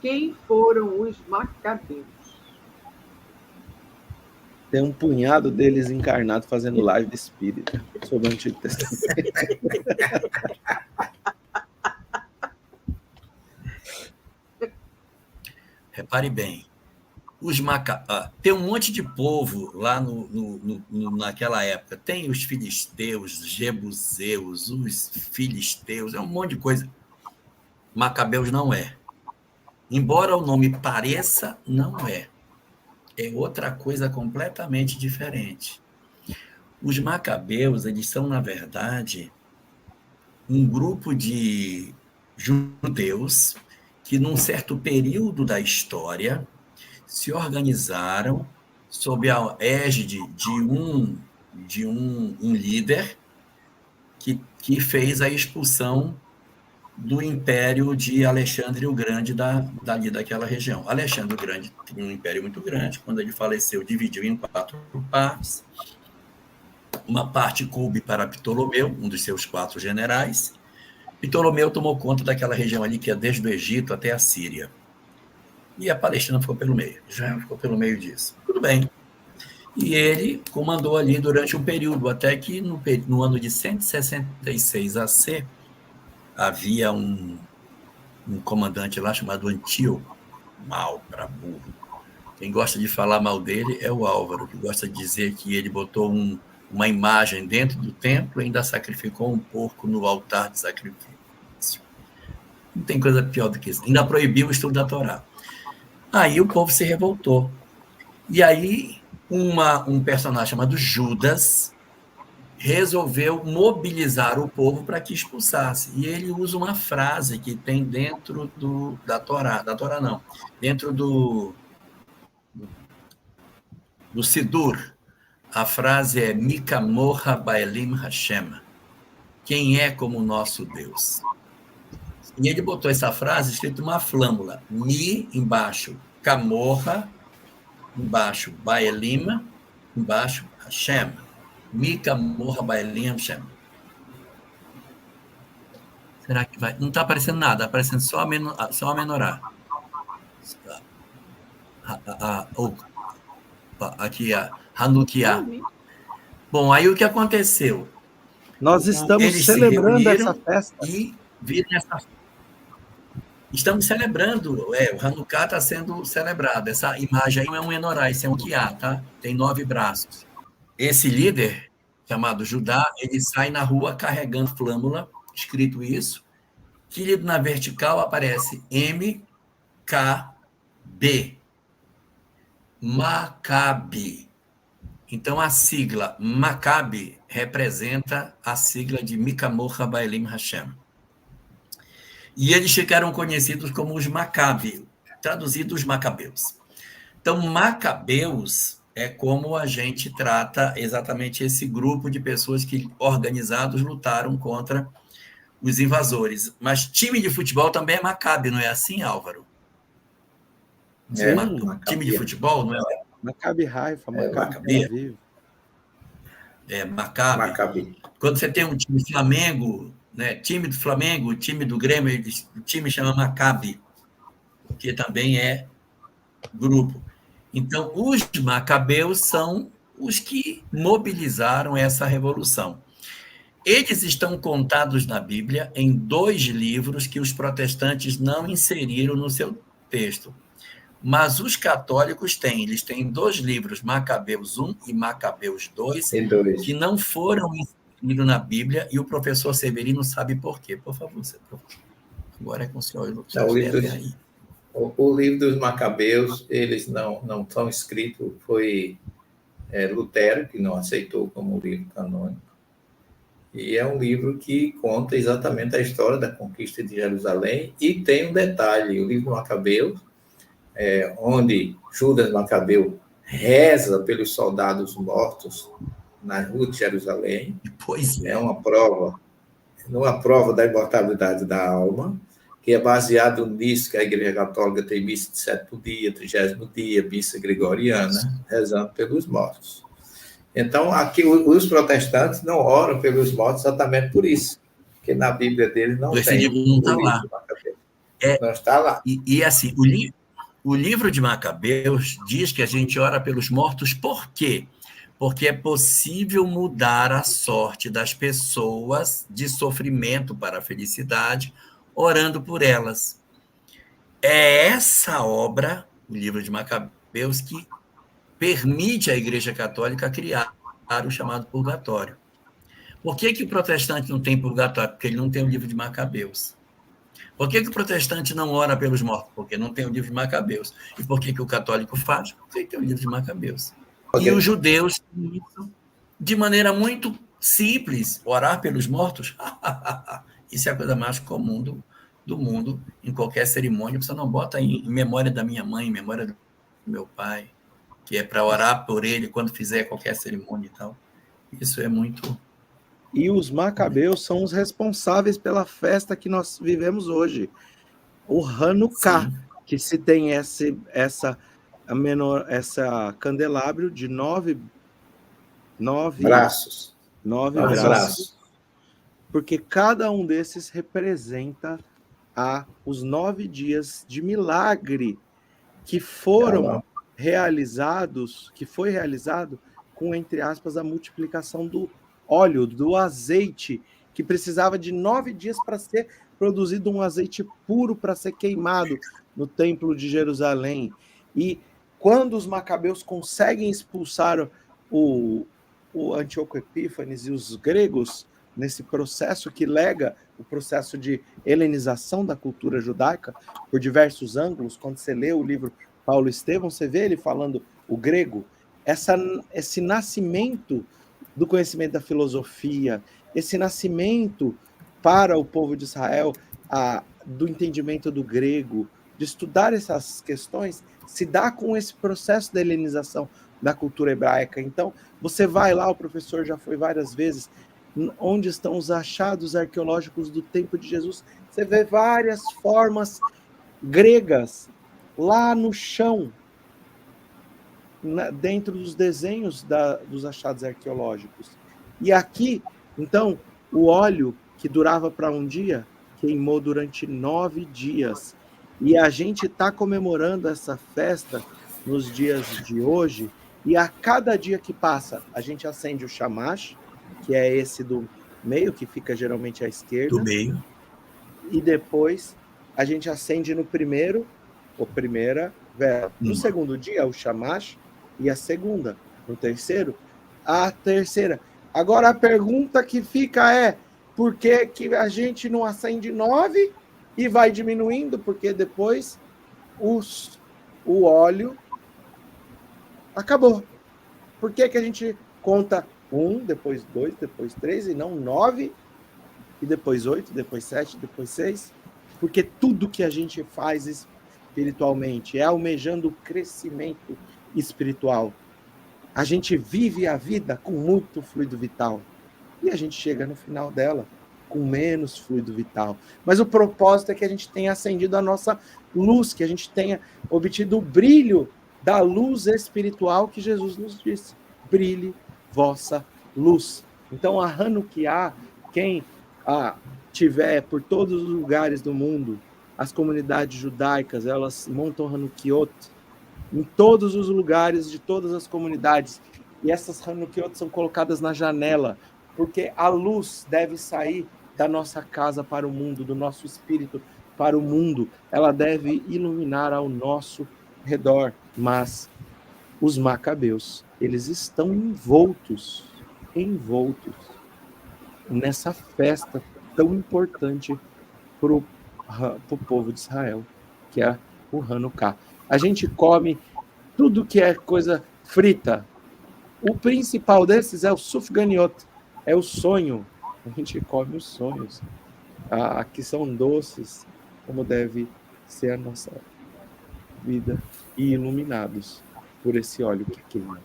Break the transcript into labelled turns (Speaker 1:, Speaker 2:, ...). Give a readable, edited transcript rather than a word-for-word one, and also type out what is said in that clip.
Speaker 1: quem foram os macabeus?
Speaker 2: Tem um punhado deles encarnado fazendo live de espírita sobre o Antigo Testamento.
Speaker 3: Repare bem, tem um monte de povo lá naquela época. Tem os filisteus, os jebuseus, os filisteus, é um monte de coisa. Macabeus não é. Embora o nome pareça, não é. É outra coisa completamente diferente. Os macabeus, eles são, na verdade, um grupo de judeus que, num certo período da história, se organizaram sob a égide de um líder que fez a expulsão do império de Alexandre o Grande dali daquela região. Alexandre o Grande tinha um império muito grande. Quando ele faleceu, dividiu em 4 partes. Uma parte coube para Ptolomeu, um dos seus 4 generais. Ptolomeu tomou conta daquela região ali que é desde o Egito até a Síria. E a Palestina ficou pelo meio. Israel ficou pelo meio disso. Tudo bem. E ele comandou ali durante um período, até que no ano de 166 AC, havia um comandante lá chamado Antíoco, mal para burro. Quem gosta de falar mal dele é o Álvaro, que gosta de dizer que ele botou uma imagem dentro do templo e ainda sacrificou um porco no altar de sacrifício. Não tem coisa pior do que isso. Ainda proibiu o estudo da Torá. Aí o povo se revoltou. E aí um personagem chamado Judas resolveu mobilizar o povo para que expulsasse. E ele usa uma frase que tem dentro da Torá não, dentro do Sidur. A frase é Mikamorra Baelim Hashem. Quem é como o nosso Deus? E ele botou essa frase escrito uma flâmula. Mi, embaixo, Kamorra, embaixo, Baelim, embaixo, Hashem. Mika Morra Baelim Hashem. Será que vai? Não está aparecendo nada, está aparecendo só a menorá. Aqui a Hanukkah. Bom, aí o que aconteceu?
Speaker 2: Nós estamos celebrando essa festa.
Speaker 3: E viram essa. Estamos celebrando, o Hanukkah está sendo celebrado. Essa imagem aí não é um menorá, isso é um quiá, tá? Tem 9 braços. Esse líder, chamado Judá, ele sai na rua carregando flâmula, escrito isso, que na vertical aparece MKB. Macabe. Então, a sigla Macabe representa a sigla de Mikamorra Baelim Hashem. E eles ficaram conhecidos como os Macabe, traduzidos os Macabeus. Então, Macabeus é como a gente trata exatamente esse grupo de pessoas que, organizados, lutaram contra os invasores. Mas time de futebol também é Macabe, não é assim, Álvaro? Time de futebol, não é?
Speaker 2: Maccabi Haifa, Maccabi.
Speaker 3: Maccabi. Quando você tem um time Flamengo, né? Time do Flamengo, time do Grêmio, o time chama Maccabi, que também é grupo. Então, os macabeus são os que mobilizaram essa revolução. Eles estão contados na Bíblia em 2 livros que os protestantes não inseriram no seu texto. Mas os católicos têm. Eles têm 2 livros, Macabeus 1 e Macabeus 2, que não foram inseridos na Bíblia, e o professor Severino sabe por quê. Por favor, agora é com o senhor.
Speaker 4: O livro dos Macabeus, eles não são escritos, foi Lutero que não aceitou como livro canônico. E é um livro que conta exatamente a história da conquista de Jerusalém. E tem um detalhe, o livro Macabeus, onde Judas Macabeu reza pelos soldados mortos na rua de Jerusalém. É uma prova da imortalidade da alma, que é baseado nisso que a Igreja Católica tem missa de 7º dia, 30º dia, missa gregoriana, rezando pelos mortos. Então, aqui os protestantes não oram pelos mortos exatamente por isso, porque na Bíblia deles não
Speaker 3: esse
Speaker 4: tem.
Speaker 3: Livro não está lá.
Speaker 4: Não está lá.
Speaker 3: E assim, o livro de Macabeus diz que a gente ora pelos mortos, por quê? Porque é possível mudar a sorte das pessoas de sofrimento para a felicidade, orando por elas. É essa obra, o livro de Macabeus, que permite à Igreja Católica criar o chamado purgatório. Por que o protestante não tem purgatório? Porque ele não tem o livro de Macabeus. Por que o protestante não ora pelos mortos? Porque não tem o livro de Macabeus. E por que o católico faz? Porque tem o livro de Macabeus. E os judeus, de maneira muito simples, orar pelos mortos, isso é a coisa mais comum do mundo, em qualquer cerimônia. Você não bota em memória da minha mãe, em memória do meu pai, que é para orar por ele quando fizer qualquer cerimônia e tal. Isso é muito...
Speaker 2: E os macabeus são os responsáveis pela festa que nós vivemos hoje. O Hanukkah, que se tem essa candelabro de 9
Speaker 4: braços.
Speaker 2: 9 braços. Porque cada um desses representa os 9 dias de milagre que foram realizados, que foi realizado com, entre aspas, a multiplicação do óleo, do azeite, que precisava de 9 dias para ser produzido um azeite puro para ser queimado no templo de Jerusalém. E quando os macabeus conseguem expulsar o Antíoco Epífanes e os gregos nesse processo que lega o processo de helenização da cultura judaica por diversos ângulos, quando você lê o livro Paulo Estevão, você vê ele falando o grego, esse nascimento do conhecimento da filosofia, esse nascimento para o povo de Israel do entendimento do grego, de estudar essas questões, se dá com esse processo da helenização da cultura hebraica. Então, você vai lá, o professor já foi várias vezes, onde estão os achados arqueológicos do tempo de Jesus, você vê várias formas gregas lá no chão, dentro dos desenhos dos achados arqueológicos. E aqui, então, o óleo que durava para um dia, queimou durante 9 dias. E a gente está comemorando essa festa nos dias de hoje, e a cada dia que passa, a gente acende o shamash, que é esse do meio, que fica geralmente à esquerda.
Speaker 3: Do meio.
Speaker 2: E depois a gente acende no primeira vela. No segundo dia, o shamash, e a segunda. No terceiro, a terceira. Agora a pergunta que fica é: por que a gente não acende 9 e vai diminuindo? Porque depois o óleo acabou. Por que a gente conta 1, depois 2, depois 3, e não 9, e depois 8, depois 7, depois 6? Porque tudo que a gente faz espiritualmente é almejando o crescimento espiritual. A gente vive a vida com muito fluido vital e a gente chega no final dela com menos fluido vital. Mas o propósito é que a gente tenha acendido a nossa luz, que a gente tenha obtido o brilho da luz espiritual que Jesus nos disse: brilhe vossa luz. Então a Hanukkah, quem tiver por todos os lugares do mundo, as comunidades judaicas, elas montam Hanukkot em todos os lugares de todas as comunidades. E essas Hanukkot são colocadas na janela, porque a luz deve sair da nossa casa para o mundo, do nosso espírito para o mundo. Ela deve iluminar ao nosso redor. Mas os macabeus, eles estão envoltos nessa festa tão importante para o povo de Israel, que é o Hanukkah. A gente come tudo que é coisa frita. O principal desses é o sufganiot, é o sonho. A gente come os sonhos, que são doces, como deve ser a nossa vida, e iluminados por esse óleo que queima.